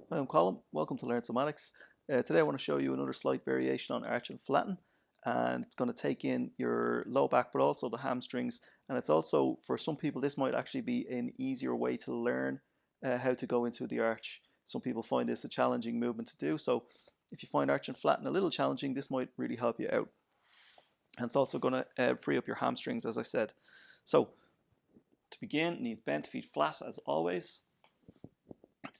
Hi, I'm Colin. Welcome to Learn Somatics. Today I want to show you another slight variation on arch and flatten, and it's going to take in your low back but also the hamstrings, and it's also, for some people, this might actually be an easier way to learn how to go into the arch. Some people find this a challenging movement to do, so if you find arch and flatten a little challenging, this might really help you out. And it's also going to free up your hamstrings, as I said. So to begin, knees bent, feet flat as always.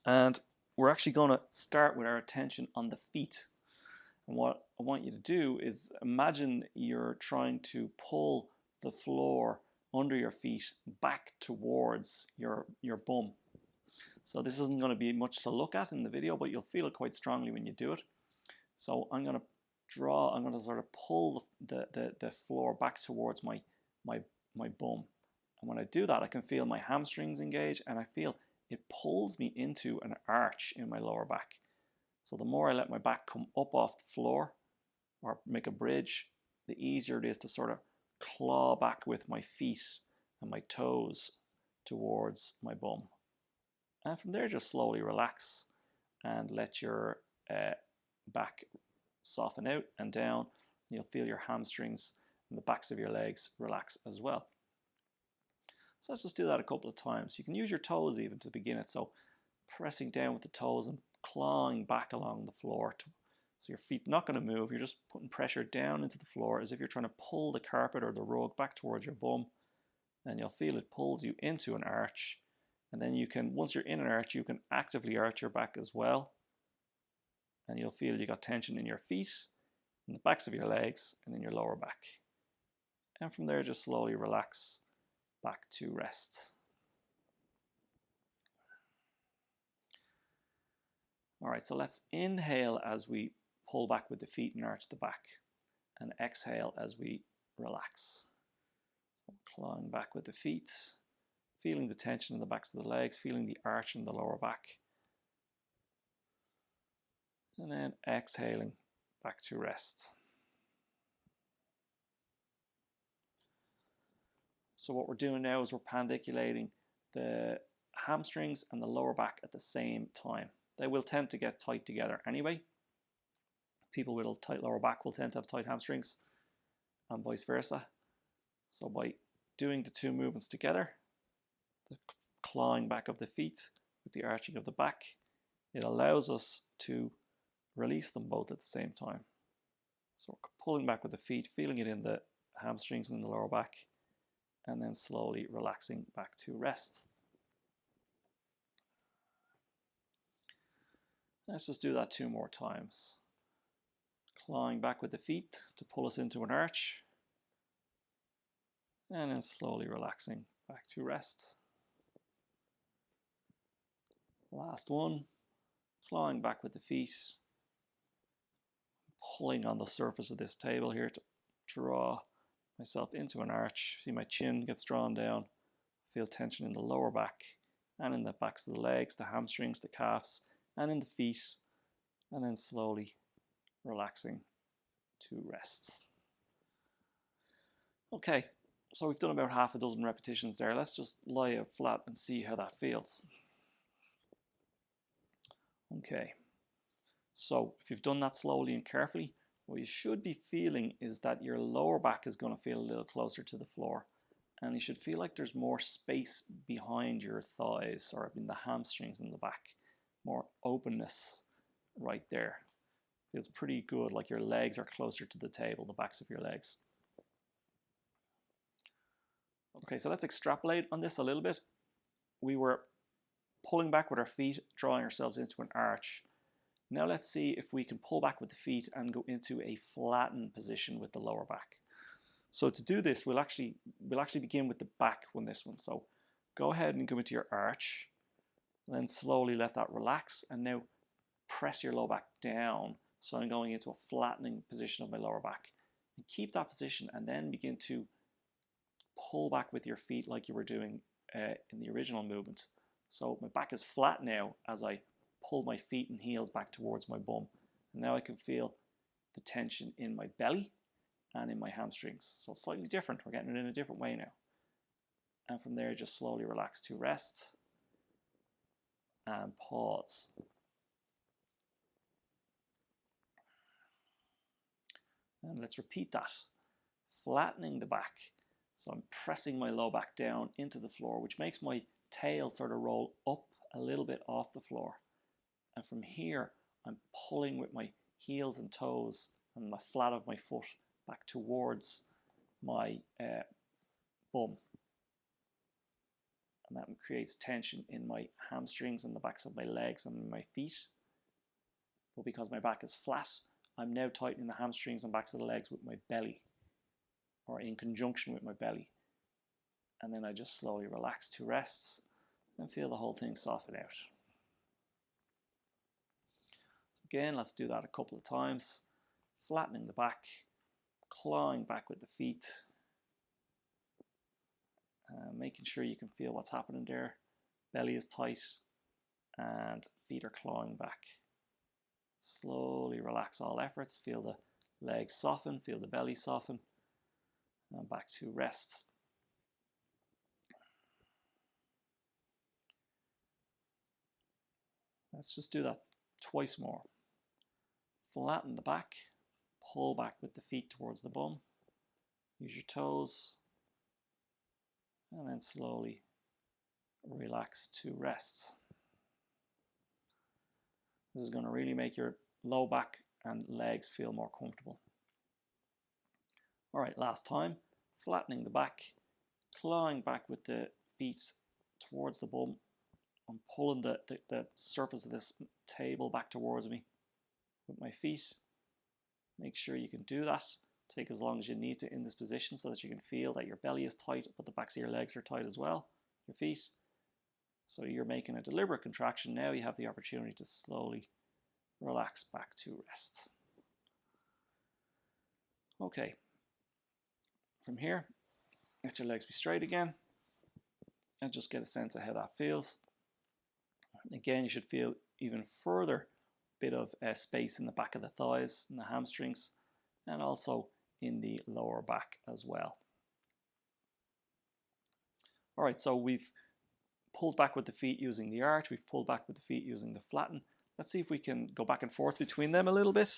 And we're actually going to start with our attention on the feet. And what I want you to do is imagine you're trying to pull the floor under your feet back towards your bum. So this isn't going to be much to look at in the video, but you'll feel it quite strongly when you do it. So I'm going to sort of pull the floor back towards my bum. And when I do that, I can feel my hamstrings engage, and I feel it pulls me into an arch in my lower back. So the more I let my back come up off the floor or make a bridge, the easier it is to sort of claw back with my feet and my toes towards my bum. And from there, just slowly relax and let your back soften out and down. You'll feel your hamstrings and the backs of your legs relax as well. So let's just do that a couple of times. You can use your toes even to begin it. So pressing down with the toes and clawing back along the floor. So your feet not going to move. You're just putting pressure down into the floor as if you're trying to pull the carpet or the rug back towards your bum. And you'll feel it pulls you into an arch. And then you can, once you're in an arch, you can actively arch your back as well. And you'll feel you got tension in your feet, in the backs of your legs, and in your lower back. And from there, just slowly relax back to rest. All right, so let's inhale as we pull back with the feet and arch the back, and exhale as we relax. So clawing back with the feet, feeling the tension in the backs of the legs, feeling the arch in the lower back, and then exhaling back to rest. So what we're doing now is we're pandiculating the hamstrings and the lower back at the same time. They will tend to get tight together anyway. People with a tight lower back will tend to have tight hamstrings, and vice versa. So by doing the two movements together, the clawing back of the feet with the arching of the back, it allows us to release them both at the same time. So we're pulling back with the feet, feeling it in the hamstrings and in the lower back, and then slowly relaxing back to rest. Let's just do that 2 more times. Clawing back with the feet to pull us into an arch, and then slowly relaxing back to rest. Last one, clawing back with the feet, pulling on the surface of this table here to draw myself into an arch. See my chin gets drawn down, feel tension in the lower back and in the backs of the legs, the hamstrings, the calves, and in the feet, and then slowly relaxing to rest. Okay, so we've done about half a dozen repetitions there. Let's just lie out flat and see how that feels. Okay, so if you've done that slowly and carefully, what you should be feeling is that your lower back is going to feel a little closer to the floor, and you should feel like there's more space behind your thighs or in the hamstrings in the back, more openness right there. Feels pretty good, like your legs are closer to the table, the backs of your legs. Okay, so let's extrapolate on this a little bit. We were pulling back with our feet, drawing ourselves into an arch. Now let's see if we can pull back with the feet and go into a flattened position with the lower back. So to do this, we'll actually begin with the back on this one. So go ahead and go into your arch, and then slowly let that relax, and now press your lower back down. So I'm going into a flattening position of my lower back. And keep that position, and then begin to pull back with your feet like you were doing in the original movement. So my back is flat now as I pull my feet and heels back towards my bum. And now I can feel the tension in my belly and in my hamstrings. So slightly different. We're getting it in a different way now. And from there, just slowly relax to rest and pause. And let's repeat that. Flattening the back. So I'm pressing my low back down into the floor, which makes my tail sort of roll up a little bit off the floor. And from here, I'm pulling with my heels and toes and the flat of my foot back towards my bum. And that creates tension in my hamstrings and the backs of my legs and my feet. But because my back is flat, I'm now tightening the hamstrings and backs of the legs with my belly, or in conjunction with my belly. And then I just slowly relax 2 rests and feel the whole thing soften out. So again, let's do that a couple of times. Flattening the back, clawing back with the feet, making sure you can feel what's happening there. Belly is tight and feet are clawing back. Slowly relax all efforts. Feel the legs soften, feel the belly soften, and back to rest. Let's just do that twice more. Flatten the back, pull back with the feet towards the bum, use your toes, and then slowly relax to rest. This is going to really make your low back and legs feel more comfortable. All right, last time. Flattening the back, clawing back with the feet towards the bum. I'm pulling the surface of this table back towards me with my feet. Make sure you can do that. Take as long as you need to in this position so that you can feel that your belly is tight, but the backs of your legs are tight as well, your feet. So you're making a deliberate contraction. Now you have the opportunity to slowly relax back to rest. Okay. From here, let your legs be straight again and just get a sense of how that feels. Again, you should feel even further bit of space in the back of the thighs and the hamstrings, and also in the lower back as well. All right, so we've pulled back with the feet using the arch, we've pulled back with the feet using the flatten. Let's see if we can go back and forth between them a little bit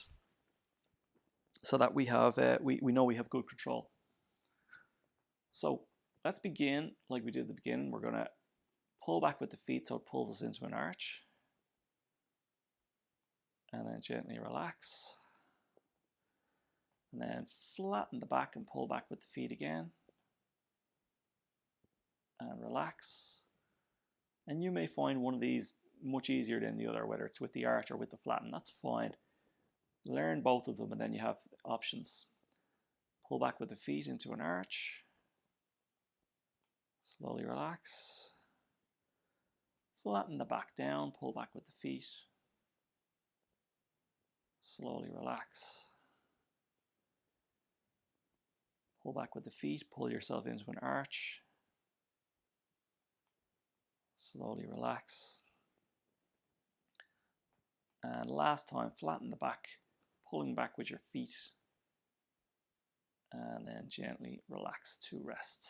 so that we have we know we have good control. So let's begin like we did at the beginning. We're going to pull back with the feet so it pulls us into an arch, and then gently relax, and then flatten the back and pull back with the feet again, and relax. And you may find one of these much easier than the other, whether it's with the arch or with the flatten. That's fine. Learn both of them and then you have options. Pull back with the feet into an arch, slowly relax, flatten the back down, pull back with the feet, slowly relax, pull back with the feet, pull yourself into an arch, slowly relax, and last time, flatten the back, pulling back with your feet, and then gently relax to rest.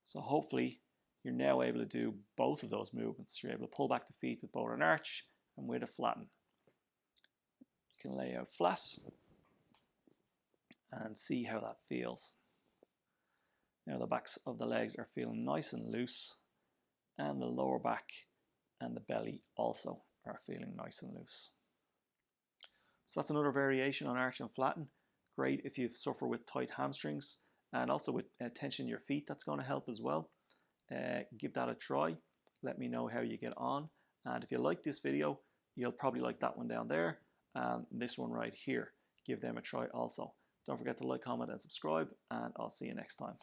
So hopefully you're now able to do both of those movements. You're able to pull back the feet with both an arch and with a flatten. You can lay out flat and see how that feels. Now the backs of the legs are feeling nice and loose, and the lower back and the belly also are feeling nice and loose. So that's another variation on arch and flatten. Great if you suffer with tight hamstrings, and also with tension in your feet. That's going to help as well. Give that a try. Let me know how you get on. And if you like this video, you'll probably like that one down there and this one right here. Give them a try also. Don't forget to like, comment, and subscribe, and I'll see you next time.